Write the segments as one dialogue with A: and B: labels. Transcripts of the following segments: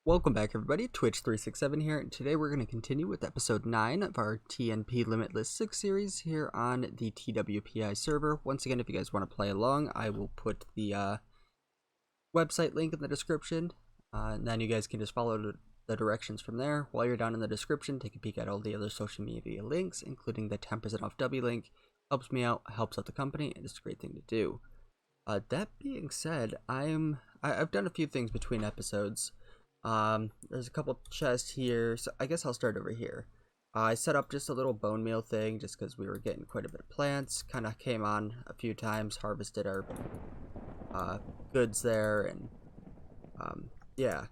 A: Welcome back, everybody. Twitch367 here, and today we're going to continue with episode 9 of our TNP Limitless 6 series here on the TWPI server. Once again, if you guys want to play along, I will put the website link in the description, and then you guys can just follow the directions from there. While you're down in the description, take a peek at all the other social media links, including the 10% off W link. Helps me out, helps out the company, and it's a great thing to do. That being said, I've done a few things between episodes. There's a couple chests here, so I guess I'll start over here. I set up just a little bone meal thing just because we were getting quite a bit of plants. Kind of came on a few times, harvested our goods there, and yeah.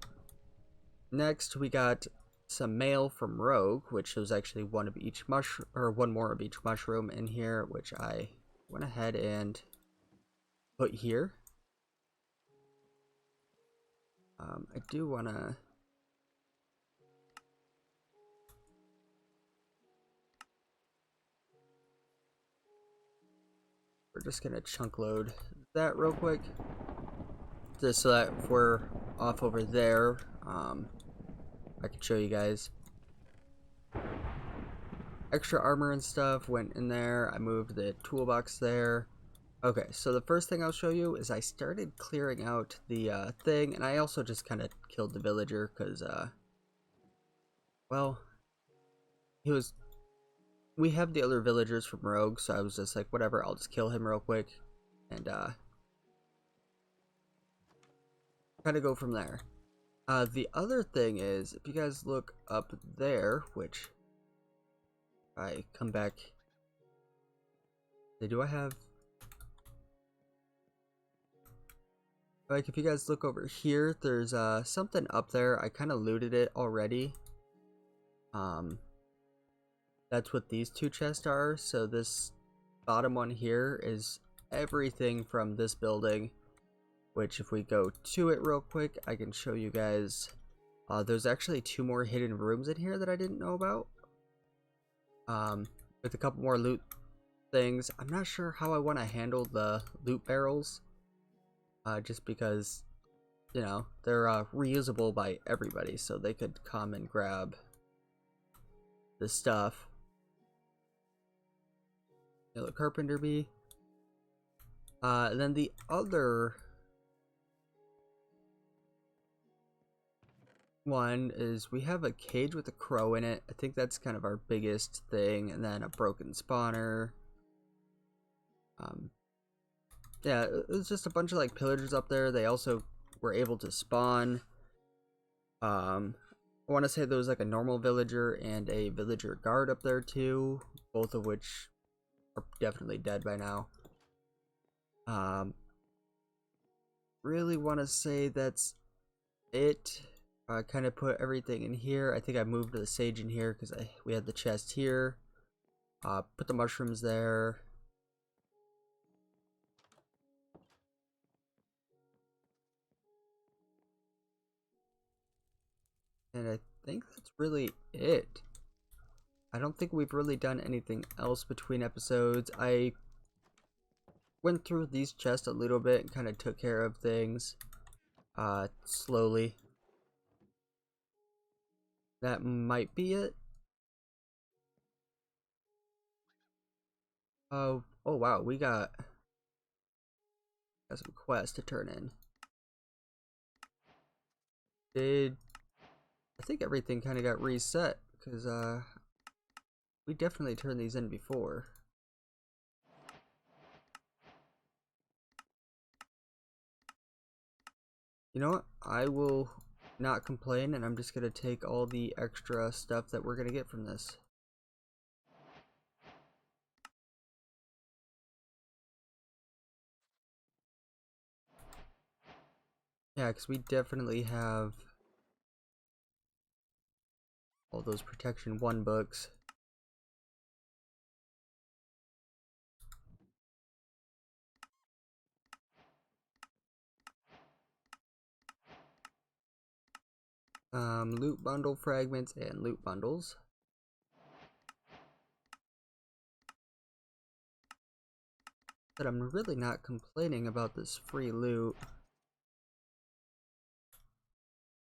A: Next, we got some mail from Rogue, which was actually one of each mushroom, or one more of each mushroom in here, which I went ahead and put here. I do want to we're just gonna chunk load that real quick, just so that if we're off over there, I can show you guys. Extra armor and stuff went in there. I moved the toolbox there. Okay, so the first thing I'll show you is I started clearing out the thing, and I also just kind of killed the villager because, well, we have the other villagers from Rogue, so I was just like, whatever, I'll just kill him real quick, and, kind of go from there. The other thing is, if you guys look up there, which I come back, do I have... Like, if you guys look over here, there's something up there. I kind of looted it already. That's what these two chests are. So this bottom one here is everything from this building, which if we go to it real quick, I can show you guys. There's actually 2 more hidden rooms in here that I didn't know about. With a couple more loot things. I'm not sure how I want to handle the loot barrels. Just because, you know, they're reusable by everybody, so they could come and grab the stuff. Yellow carpenter bee. And then the other one is we have a cage with a crow in it. I think that's kind of our biggest thing, and then a broken spawner. Yeah, it's just a bunch of like pillagers up there. They also were able to spawn. I want to say there was like a normal villager and a villager guard up there too, both of which are definitely dead by now. Really want to say that's it. I kind of put everything in here. I think I moved the sage in here because we had the chest here. Put the mushrooms there. And I think that's really it. I don't think we've really done anything else between episodes. I went through these chests a little bit and kind of took care of things slowly. That might be it. Oh wow, we got some quests to turn in. I think everything kind of got reset because we definitely turned these in before. You know what? I will not complain, and I'm just gonna take all the extra stuff that we're gonna get from this. Yeah, because we definitely have all those protection 1 books. Loot bundle fragments and loot bundles. But I'm really not complaining about this free loot.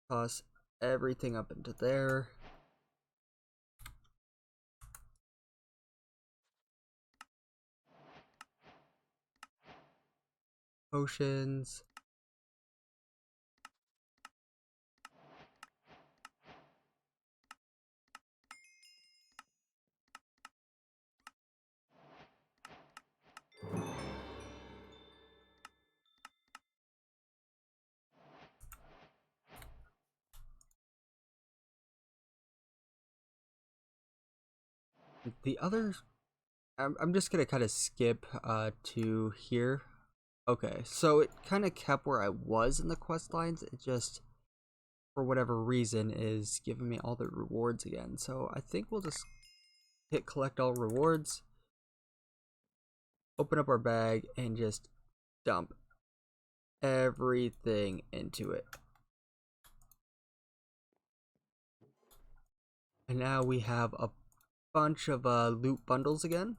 A: Plus, everything up into there. Potions. The other, I'm just gonna kind of skip to here. Okay, so it kind of kept where I was in the quest lines. It just, for whatever reason, is giving me all the rewards again. So I think we'll just hit collect all rewards, open up our bag, and just dump everything into it. And now we have a bunch of loot bundles again.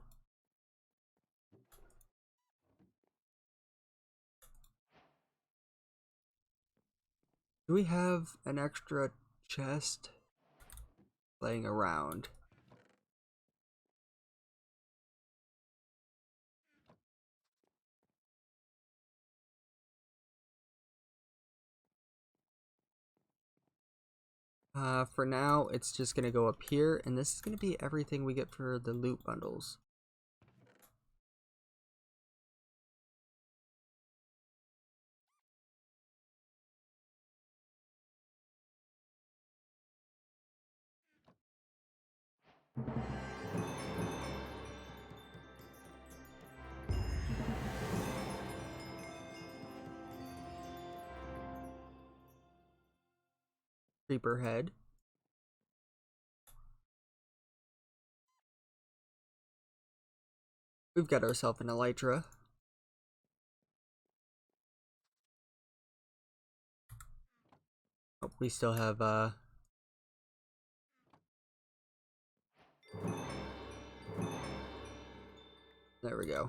A: Do we have an extra chest laying around? For now, it's just gonna go up here, and this is gonna be everything we get for the loot bundles. Creeper head. We've got ourselves an elytra. Oh, we still have there we go.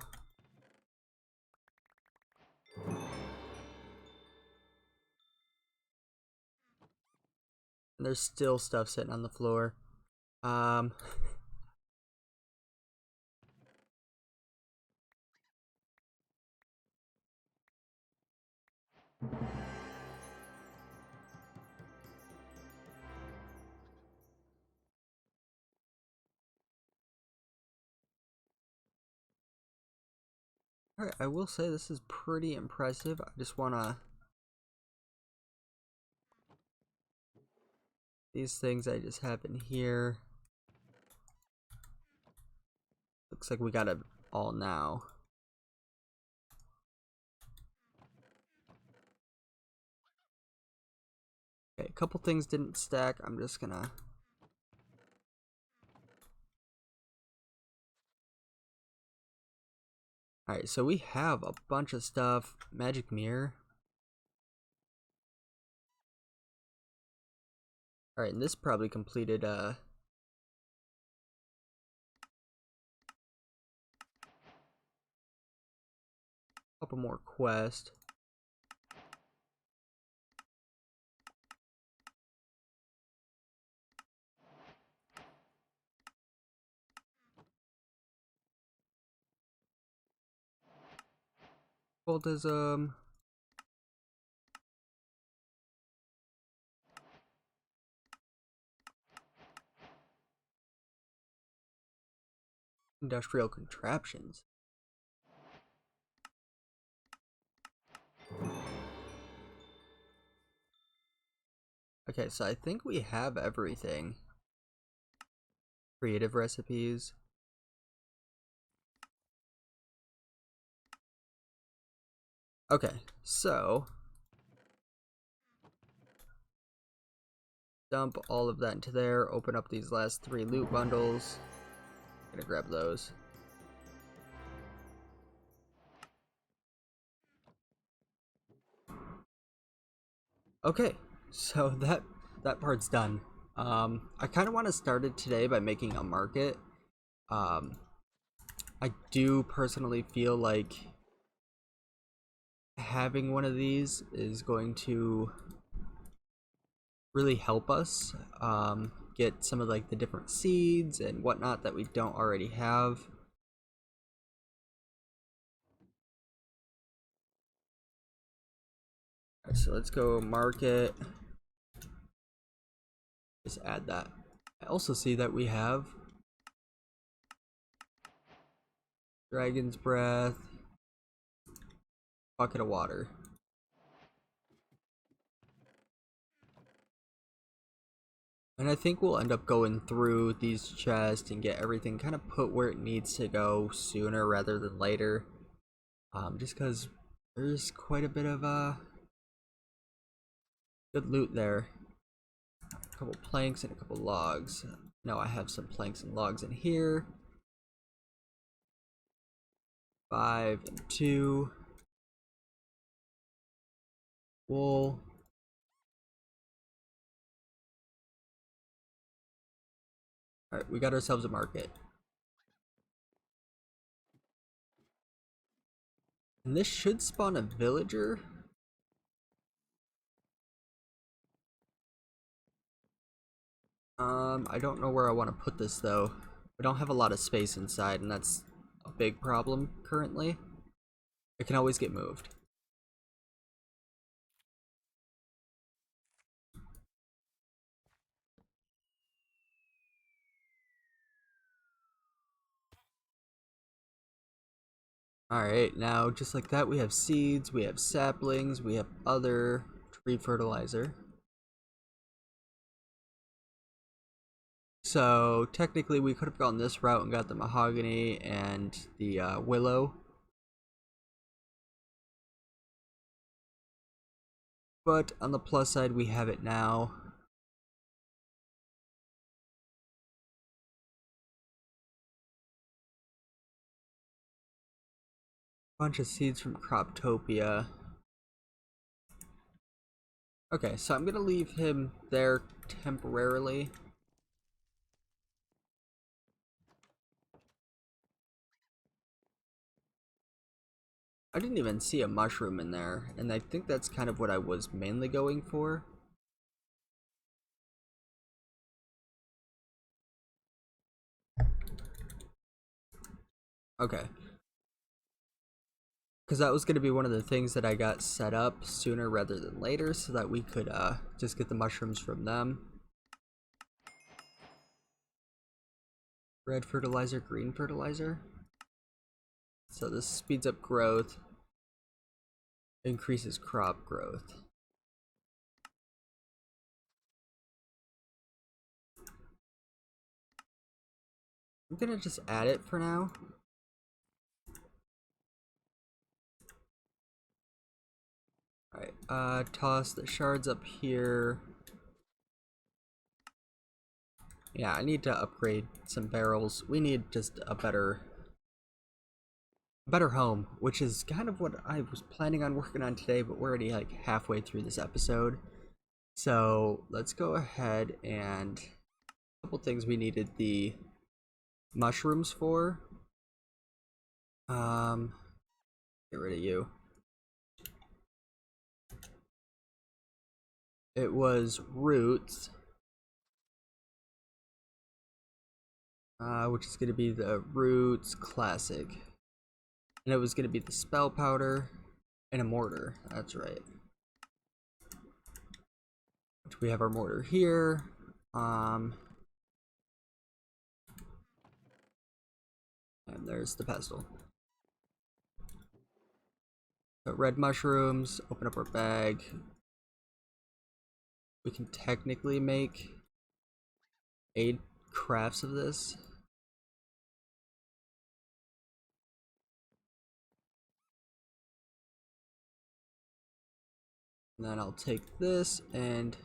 A: And there's still stuff sitting on the floor. Alright, I will say this is pretty impressive. I just wanna... These things I just have in here. Looks like we got it all now. Okay, a couple things didn't stack. I'm just gonna... Alright, so we have a bunch of stuff. Magic mirror. Alright, and this probably completed couple more quests. Cultism. Industrial contraptions. Okay, so I think we have everything. Creative recipes. Okay, so dump all of that into there, open up these last 3 loot bundles. Gonna grab those. Okay, so that part's done. I kind of want to start it today by making a market. I do personally feel like having one of these is going to really help us get some of like the different seeds and whatnot that we don't already have. Alright, so let's go market. Just add that. I also see that we have Dragon's Breath, bucket of water. And I think we'll end up going through these chests and get everything kind of put where it needs to go sooner rather than later. Just because there's quite a bit of good loot there. A couple planks and a couple logs. No, I have some planks and logs in here. 5 and 2. Wool. Alright, we got ourselves a market. And this should spawn a villager. I don't know where I want to put this though. We don't have a lot of space inside, and that's a big problem currently. It can always get moved. Alright, now just like that, we have seeds, we have saplings, we have other tree fertilizer. So technically we could have gone this route and got the mahogany and the willow. But on the plus side, we have it now. Bunch of seeds from TWPI. Okay, so I'm gonna leave him there temporarily. I didn't even see a mushroom in there, and I think that's kind of what I was mainly going for. Okay. Because that was going to be one of the things that I got set up sooner rather than later, so that we could just get the mushrooms from them. Red fertilizer, green fertilizer. So this speeds up growth, increases crop growth. I'm gonna just add it for now. Alright, toss the shards up here. Yeah, I need to upgrade some barrels. We need just a better home, which is kind of what I was planning on working on today, but we're already like halfway through this episode. So let's go ahead and a couple things we needed the mushrooms for. Get rid of you. It was roots, which is going to be the roots classic, and it was going to be the spell powder and a mortar. That's right. Which we have our mortar here. And there's the pestle. So red mushrooms. Open up our bag. We can technically make 8 crafts of this. And then I'll take this and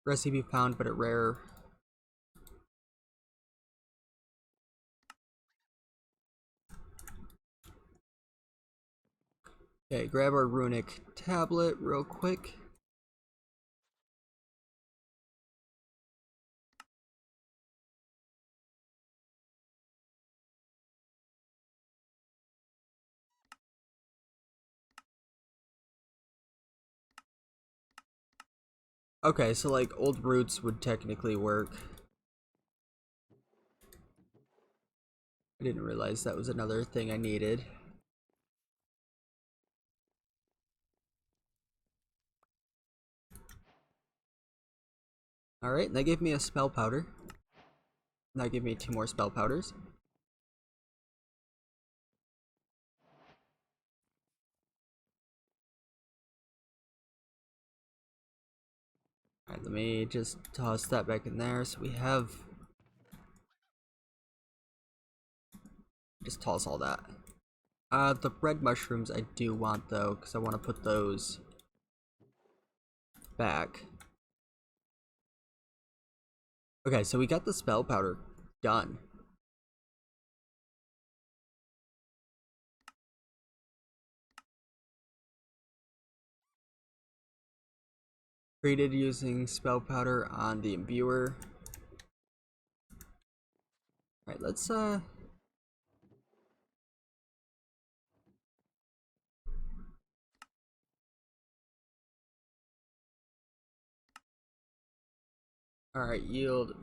A: recipe found, but a rare. Okay, grab our runic tablet real quick. Okay, so like old roots would technically work. I didn't realize that was another thing I needed. Alright, that gave me a spell powder. And that gave me 2 more spell powders. Alright, let me just toss that back in there so we have... Just toss all that. The red mushrooms I do want though, because I want to put those back. Okay, so we got the spell powder done. Created using spell powder on the imbuer. Alright, let's alright, yield.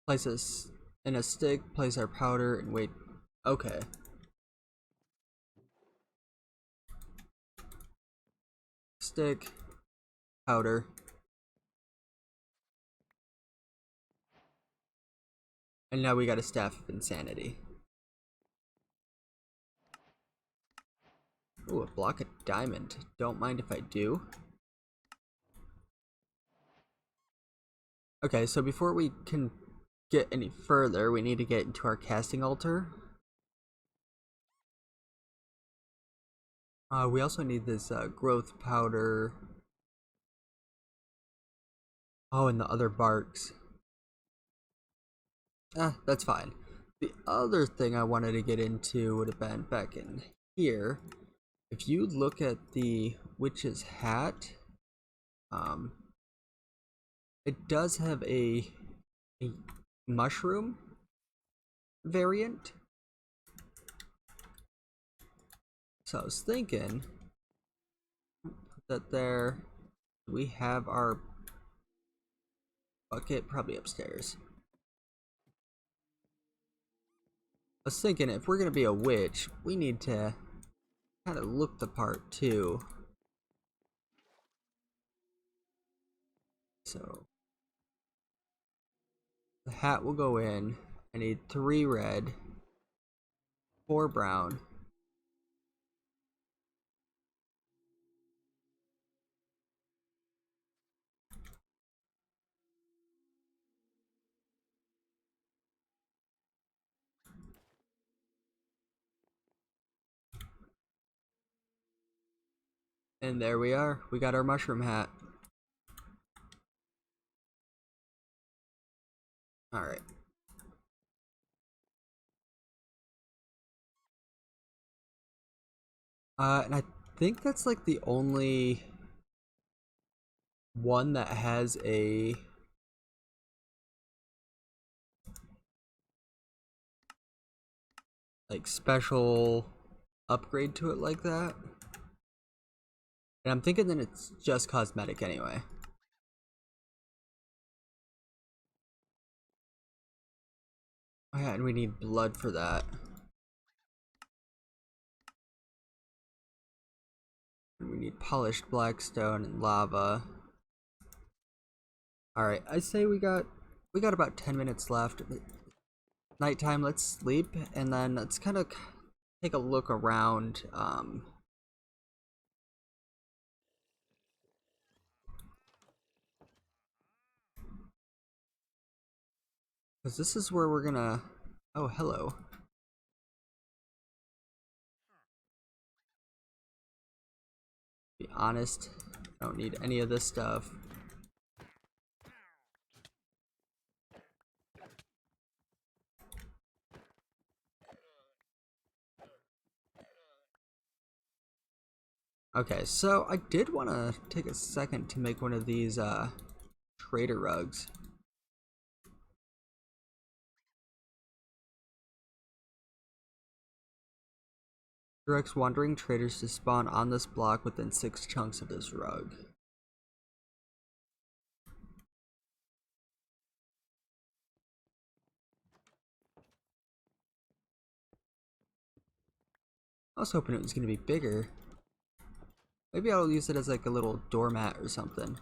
A: Place us in a stick, place our powder, and wait. Okay. Stick, powder. And now we got a staff of insanity. Ooh, a block of diamond. Don't mind if I do. Okay, so before we can get any further, we need to get into our casting altar. We also need this growth powder. Oh, and the other barks. That's fine. The other thing I wanted to get into would have been back in here. If you look at the witch's hat, it does have a mushroom variant. So I was thinking that there we have our bucket probably upstairs. I was thinking if we're gonna be a witch, we need to kind of look the part too. So the hat will go in. I need 3 red, 4 brown. And there we are. We got our mushroom hat. Alright. And I think that's like the only one that has a like special upgrade to it like that. And I'm thinking that it's just cosmetic anyway. Oh yeah, and we need blood for that. And we need polished blackstone and lava. Alright, I say we got about 10 minutes left. Nighttime, let's sleep, and then let's kind of take a look around. Because this is where we're gonna... Oh, hello. Be honest, I don't need any of this stuff. Okay, so I did want to take a second to make one of these trader rugs. Directs wandering traders to spawn on this block within 6 chunks of this rug. I was hoping it was going to be bigger. Maybe I'll use it as like a little doormat or something.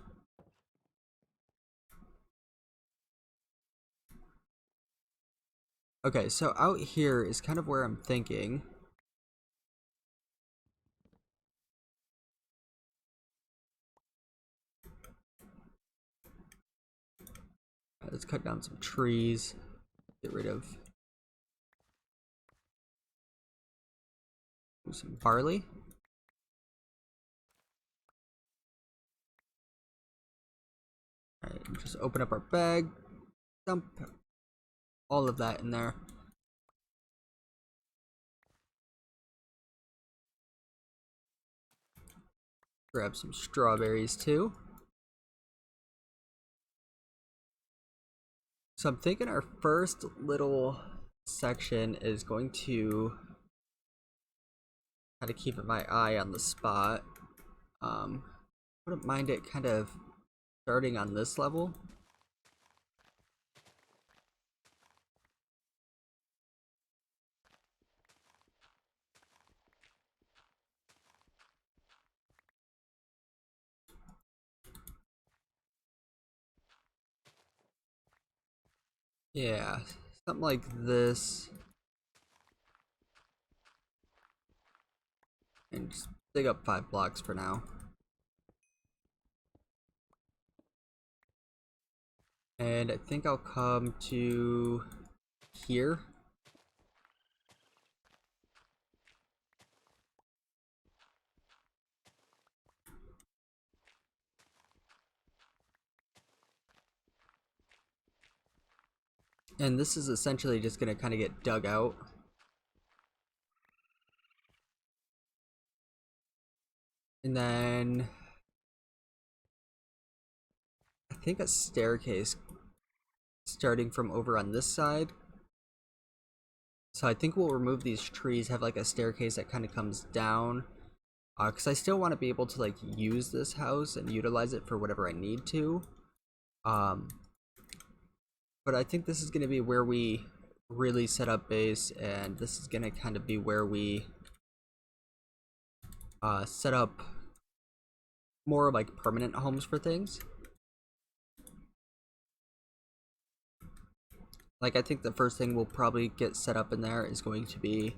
A: Okay, so out here is kind of where I'm thinking. Let's cut down some trees. Get rid of some barley. Alright, just open up our bag. Dump all of that in there. Grab some strawberries too. So I'm thinking our first little section is going to kind of keep my eye on the spot. Wouldn't mind it kind of starting on this level. Yeah, something like this. And just dig up 5 blocks for now. And I think I'll come to here. And this is essentially just going to kind of get dug out. And then I think a staircase starting from over on this side. So I think we'll remove these trees, have like a staircase that kind of comes down. Because I still want to be able to like use this house and utilize it for whatever I need to. But I think this is going to be where we really set up base, and this is going to kind of be where we set up more like permanent homes for things. Like I think the first thing we'll probably get set up in there is going to be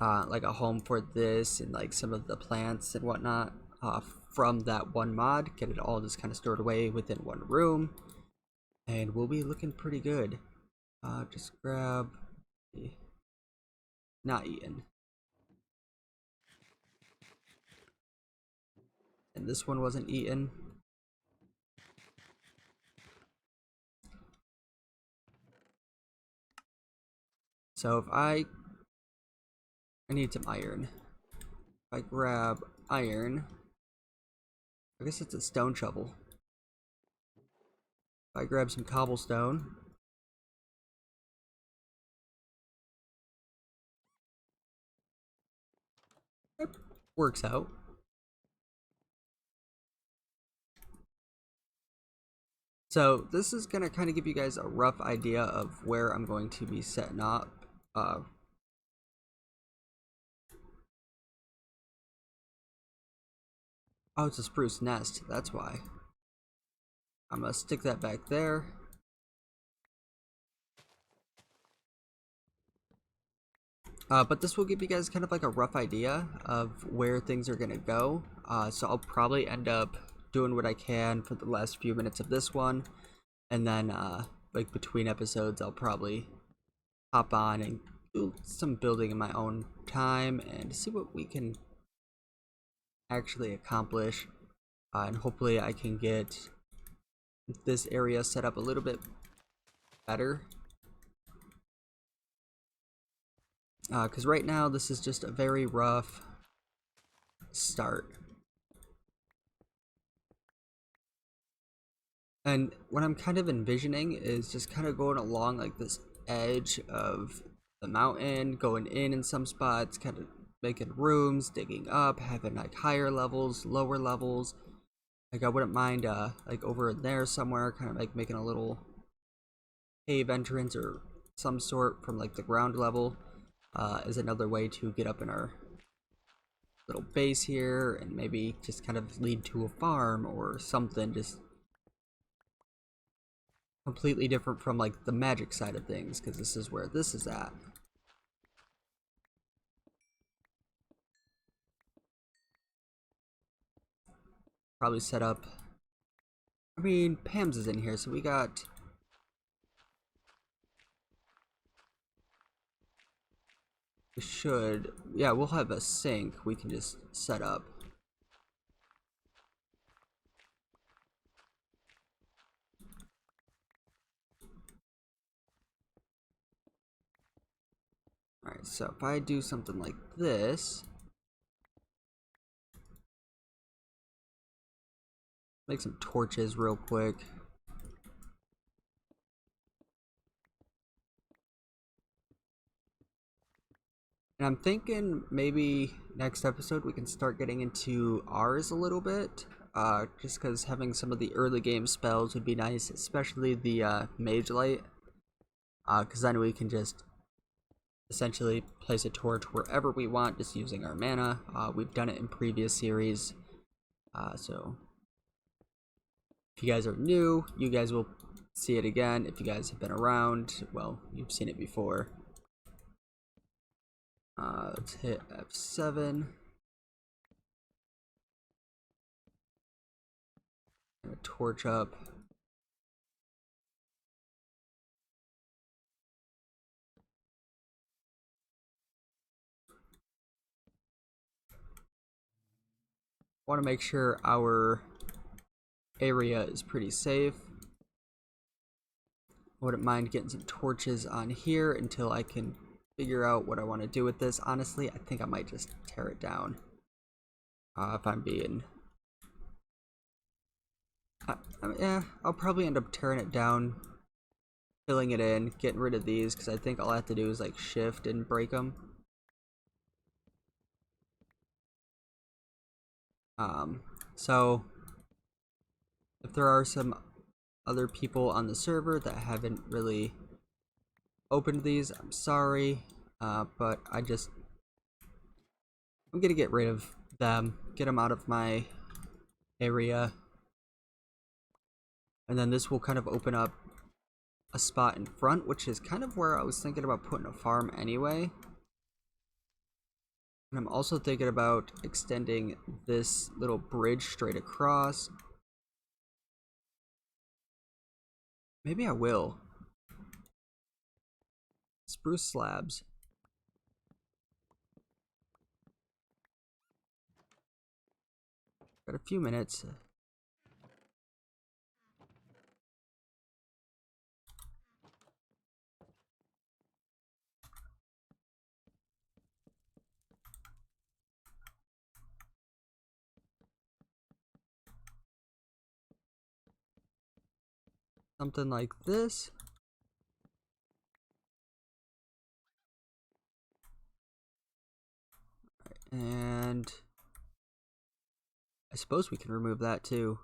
A: like a home for this and like some of the plants and whatnot from that one mod. Get it all just kind of stored away within one room, and we'll be looking pretty good. Just grab not eaten. And this one wasn't eaten. So if I need some iron. If I grab iron, I guess it's a stone shovel. If I grab some cobblestone, it works out. So this is going to kind of give you guys a rough idea of where I'm going to be setting up. Oh, it's a spruce nest, that's why. I'm going to stick that back there. But this will give you guys kind of like a rough idea of where things are going to go. So I'll probably end up doing what I can for the last few minutes of this one. And then like between episodes, I'll probably hop on and do some building in my own time and see what we can actually accomplish. And hopefully I can get this area set up a little bit better. Because right now this is just a very rough start. And what I'm kind of envisioning is just kind of going along like this edge of the mountain, going in some spots, kind of making rooms, digging up, having like higher levels, lower levels. Like I wouldn't mind like over in there somewhere, kind of like making a little cave entrance or some sort from like the ground level is another way to get up in our little base here, and maybe just kind of lead to a farm or something just completely different from like the magic side of things, because this is where this is at. Probably set up, I mean, Pam's is in here, so we should, yeah, we'll have a sink we can just set up. Alright, so if I do something like this, make some torches real quick. And I'm thinking maybe next episode we can start getting into ours a little bit. Just because having some of the early game spells would be nice, especially the Mage Light. Because then we can just essentially place a torch wherever we want, just using our mana. We've done it in previous series. So if you guys are new, you guys will see it again. If you guys have been around, well, you've seen it before. Let's hit F7. Gonna torch up. Want to make sure our area is pretty safe. Wouldn't mind getting some torches on here until I can figure out what I want to do with this. Honestly, I think I might just tear it down. If I'm being... yeah, I'll probably end up tearing it down, filling it in, getting rid of these, because I think all I have to do is like shift and break them. So if there are some other people on the server that haven't really opened these, I'm sorry, but I'm gonna get rid of them, get them out of my area, and then this will kind of open up a spot in front, which is kind of where I was thinking about putting a farm anyway. And I'm also thinking about extending this little bridge straight across. Maybe I will. Spruce slabs. Got a few minutes. Something like this. And I suppose we can remove that too.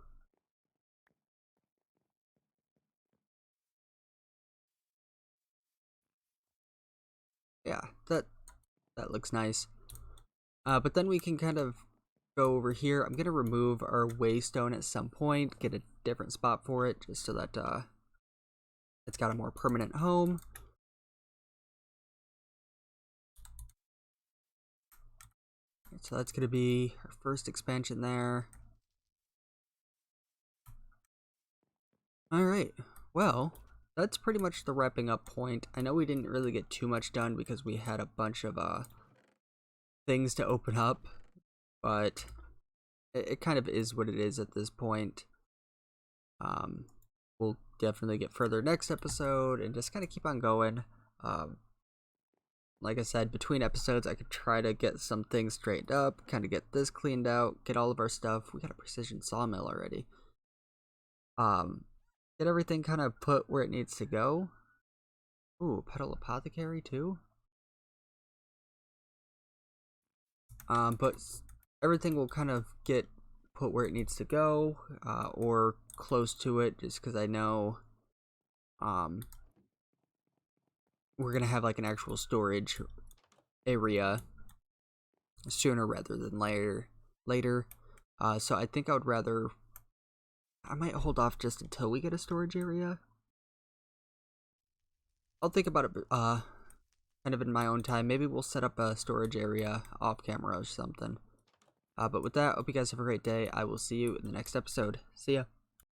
A: Yeah, that looks nice. But then we can kind of go over here. I'm gonna remove our waystone at some point, get a different spot for it, just so that it's got a more permanent home. So that's gonna be our first expansion there. Alright, well, that's pretty much the wrapping up point. I know we didn't really get too much done because we had a bunch of things to open up, but it kind of is what it is at this point. We'll definitely get further next episode and just kind of keep on going. Like I said, between episodes I could try to get some things straightened up, kind of get this cleaned out, get all of our stuff. We got a precision sawmill already. Get everything kind of put where it needs to go. Ooh, pedal apothecary too? But everything will kind of get put where it needs to go, or close to it, just because I know we're gonna have like an actual storage area sooner rather than later. So I think I might hold off just until we get a storage area. I'll think about it kind of in my own time. Maybe we'll set up a storage area off camera or something. But with that, I hope you guys have a great day. I will see you in the next episode. See ya.